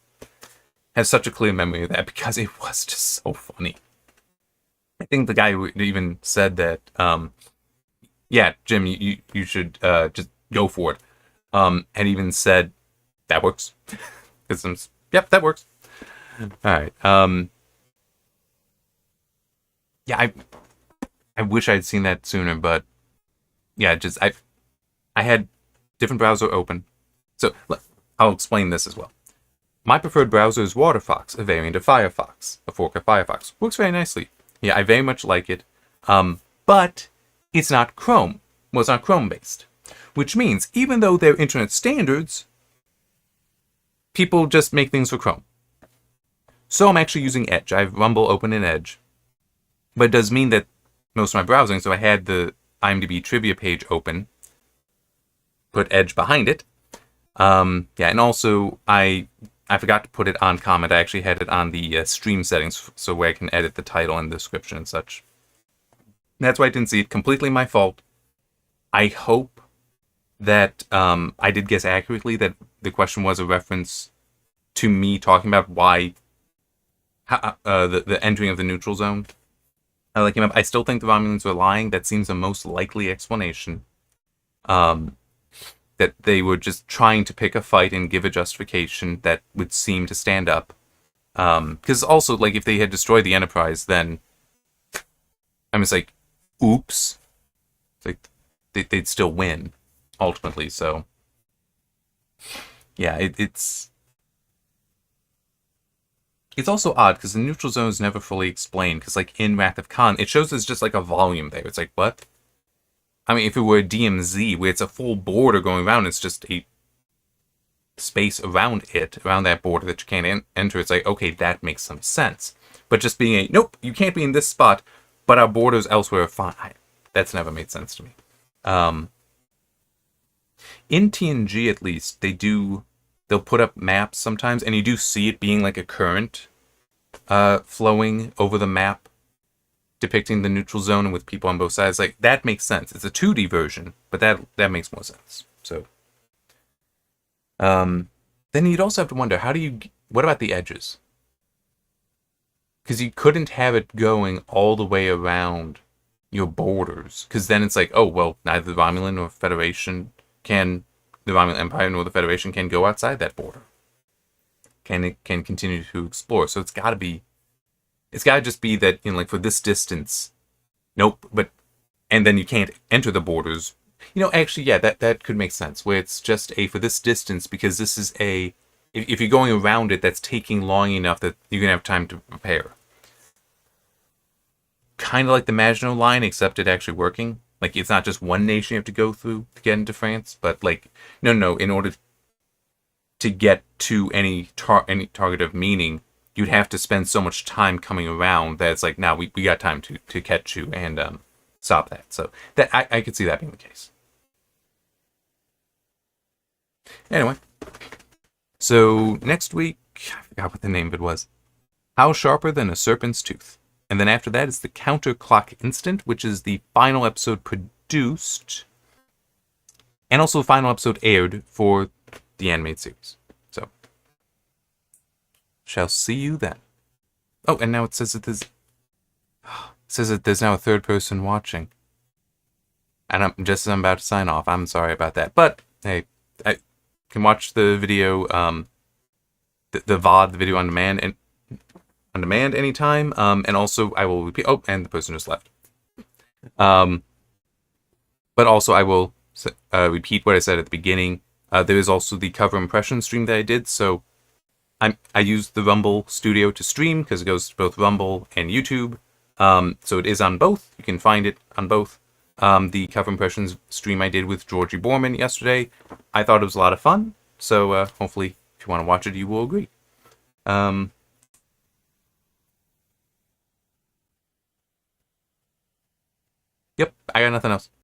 have such a clear memory of that because it was just so funny. I think the guy who even said that, yeah, Jim, you should just go for it. Had even said, that works. Yep, that works. All right. Yeah, I wish I'd seen that sooner, but yeah, just I had different browser open. So I'll explain this as well. My preferred browser is WaterFox, a variant of Firefox, a fork of Firefox. Works very nicely. Yeah, I very much like it. But it's not Chrome. Well, it's not Chrome-based. Which means, even though they're internet standards, people just make things for Chrome. So I'm actually using Edge. I have Rumble open in Edge. But it does mean that most of my browsing, so I had the IMDb trivia page open, put Edge behind it. Yeah, and also I forgot to put it on comment. I actually had it on the stream settings, so where I can edit the title and the description and such. And that's why I didn't see it. Completely my fault. I hope that I did guess accurately that the question was a reference to me talking about why the entering of the neutral zone. I still think the Romulans were lying. That seems the most likely explanation. That they were just trying to pick a fight and give a justification that would seem to stand up. Because also, like, if they had destroyed the Enterprise, then I'm just like, oops. It's like they'd still win ultimately. So yeah, it's also odd because the neutral zone is never fully explained. Because like in Wrath of Khan, it shows as just like a volume there. It's like, what? I mean, if it were a DMZ where it's a full border going around, it's just a space around that border that you can't enter. It's like, okay, that makes some sense. But just being nope, you can't be in this spot, but our borders elsewhere are fine. That's never made sense to me. In TNG, at least, they'll put up maps sometimes, and you do see it being like a current flowing over the map, depicting the neutral zone and with people on both sides. Like, that makes sense. It's a 2D version, but that makes more sense. So, then you'd also have to wonder, what about the edges? Because you couldn't have it going all the way around your borders, because then it's like, oh, well, neither the Romulan nor Federation the Romulan Empire nor the Federation can go outside that border. Can continue to explore. So it's got to just be that, like, for this distance, nope, and then you can't enter the borders. Actually, yeah, that could make sense, where it's just for this distance, because this is if you're going around it, that's taking long enough that you're going to have time to prepare. Kind of like the Maginot Line, except it actually working. Like, it's not just one nation you have to go through to get into France, but, like, no, in order to get to any target of meaning, you'd have to spend so much time coming around that it's like, now we got time to catch you. And stop that. So that I could see that being the case. Anyway, so next week, I forgot what the name of it was. How Sharper Than a Serpent's Tooth. And then after that is the Counter Clock Instant, which is the final episode produced and also the final episode aired for the animated series. So, shall see you then. Oh, and now it says that there's now a third person watching. And just as I'm about to sign off, I'm sorry about that. But hey, I can watch the video, the VOD, the video on demand anytime. And also I will repeat. Oh, and the person just left. But also I will repeat what I said at the beginning. There is also the cover impression stream that I did. So I used the Rumble Studio to stream because it goes to both Rumble and YouTube. So it is on both. You can find it on both. The cover impressions stream I did with Georgie Borman yesterday, I thought it was a lot of fun. So hopefully, if you want to watch it, you will agree. Yep, I got nothing else.